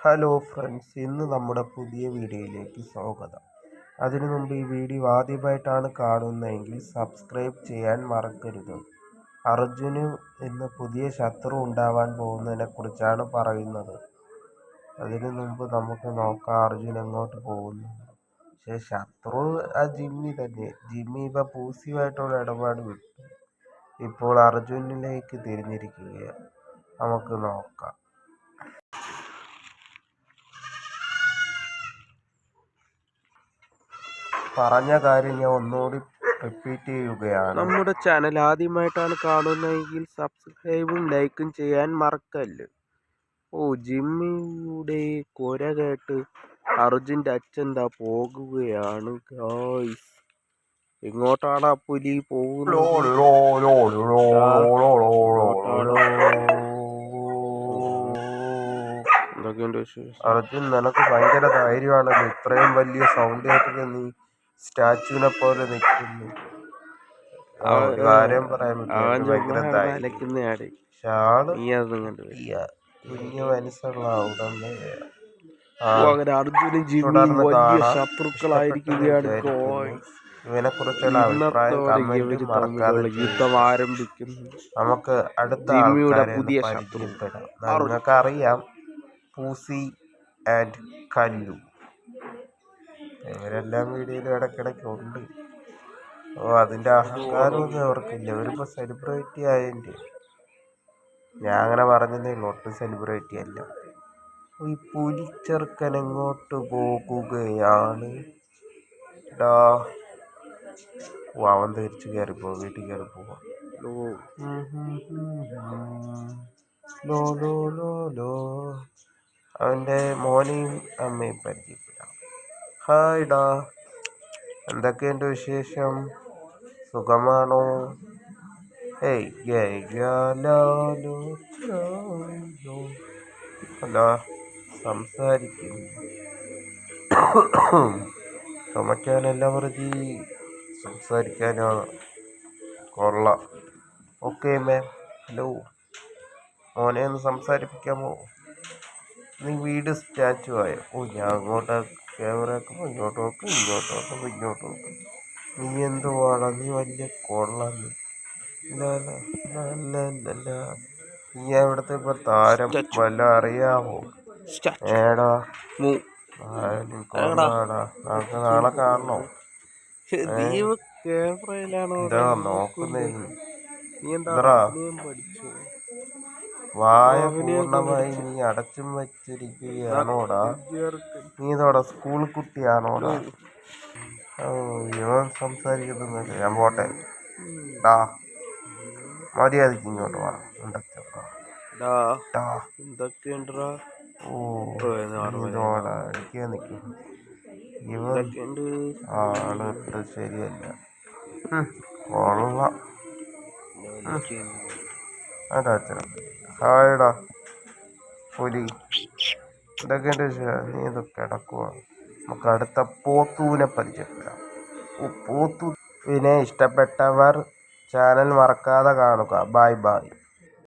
Hello friends, ഇന്ന് നമ്മുടെ പുതിയ വീഡിയോയിലേക്ക് സ്വാഗതം. അതിനു മുമ്പ് ഈ വീഡിയോ ആദ്യമായിട്ടാണ് കാണുന്നതെങ്കിൽ സബ്സ്ക്രൈബ് ചെയ്യാൻ മറക്കരുത്. അർജുന് ഇന്ന് പുതിയ ശത്രു ഉണ്ടാവാൻ പോകുന്നതിനെ കുറിച്ചാണ് പറയുന്നത്. അതിനു മുമ്പ് നമുക്ക് നോക്കാം അർജുൻ എങ്ങോട്ട് പോകുന്നു. പക്ഷെ ശത്രു ആ ജിമ്മി തന്നെ. ജിമ്മി ഇപ്പം പൂസിയുമായിട്ടുള്ള ഇടപാട് വിട്ടു. ഇപ്പോൾ അർജുനിലേക്ക് തിരിഞ്ഞിരിക്കുകയാണ്. നമുക്ക് നോക്കാം. പറഞ്ഞ കാര്യം ഞാൻ ഒന്നുകൂടി റിപ്പീറ്റ് ചെയ്യുകയാണ്. നമ്മുടെ ചാനൽ ആദ്യമായിട്ടാണ് കാണുന്നതെങ്കിൽ സബ്സ്ക്രൈബും ലൈക്കും ചെയ്യാൻ മറക്കല്ല്. ജിമ്മിയുടെ കൊര കേട്ട് അർജുൻ്റെ അച്ഛൻ പോകുകയാണ് ഗായ്സ്. എങ്ങോട്ടാണ് ആ പുലി പോകുന്നത്? അർജുൻ, നിനക്ക് ഭയങ്കര ധൈര്യമാണല്ലോ. ഇത്രയും വലിയ സൗണ്ട് കേട്ടിട്ട് നീ സ്റ്റാച്ചുവിനെ പോലെ നിൽക്കുന്നു. കാര്യം പറയാൻ ഭയങ്കര കുഞ്ഞു മനസ്സുള്ള ഉടനെ അർജുനും ജിമ്മിയും വലിയ ശത്രുക്കളായിരിക്കുകയാണ്. ഇവനെ കുറിച്ചുള്ള അഭിപ്രായം കമന്റും മറക്കാതെ യുദ്ധം ആരംഭിക്കുന്നു. നമുക്ക് അടുത്ത ജിമ്മിയുടെ പുതിയ പരിചയപ്പെടാം. നിങ്ങൾക്കറിയാം പൂസി ആൻഡ് കല്ലു, ഇവരെല്ലാം വീഡിയോയിലും ഇടയ്ക്കിടയ്ക്ക് ഉണ്ട്. അതിൻ്റെ അഹങ്കാരമൊന്നും അവർക്കില്ല. ഇവരിപ്പോൾ സെലിബ്രിറ്റി ആയതിൻ്റെ. ഞാൻ അങ്ങനെ പറഞ്ഞതേ ഉള്ളൂ, ഒട്ടും സെലിബ്രിറ്റി അല്ല. ഈ പുലിച്ചെറുക്കൻ എങ്ങോട്ട് പോകുകയാണ്? അവൻ തിരിച്ചു കയറിപ്പോ, വീട്ടിൽ കയറി പോവാ. അവൻ്റെ മോനെയും അമ്മയും പരിചയപ്പെടാം. ഹായ് ഡാ, എന്തൊക്കെയുണ്ട് വിശേഷം? സുഖമാണോ? അല്ല, സംസാരിക്കുന്നു. ചുമക്കാനല്ല വെറുതെ സംസാരിക്കാനാ. കൊള്ളാം. Okay ma'am. ഹലോ, മോനെ ഒന്ന് സംസാരിപ്പിക്കാമോ? നീ വീട് സ്റ്റാച്ചു ആയോ? ഞാൻ അങ്ങോട്ട് ക്യാമറ ആക്കുമ്പോൾ ഇങ്ങോട്ട് നോക്കും, ഇങ്ങോട്ട് നോക്കുമ്പോൾ ഇങ്ങോട്ട് നോക്കും. നീ എന്തുവാടാ? നീ വലിയ കൊള്ളാം. നീ എവിടത്തെ ഇപ്പൊ താരം വല്ല അറിയാമോ? ഏടാ കൊള്ളാടാ. നമുക്ക് നാളെ കാണണോ? എന്താ നോക്കുന്നേ? വായ പൂർണ്ണമായി നീ അടച്ചും വെച്ചിരിക്കുകയാണോടാ? നീ ഇതോടെ സ്കൂൾ കുട്ടിയാണോടാ? ഇവൻ സംസാരിക്കുന്നില്ല. ഞാൻ പോട്ടെ. മര്യാദക്ക് ഇങ്ങോട്ട് വാ. അടിക്കാൻ നിൽക്കും. ഇവൻ ആളിട്ട് ശരിയല്ല. കൊള്ളാം. അതാ അച്ഛനാ. ഹായടാ പുലി, എന്തൊക്കെയുണ്ട് വിഷയം? നീ ഇത് കിടക്കുക. നമുക്ക് അടുത്ത പോത്തൂനെ പരിചയപ്പെടാം. പോത്തുവിനെ ഇഷ്ടപ്പെട്ടവർ ചാനൽ മറക്കാതെ കാണുക. Bye bye.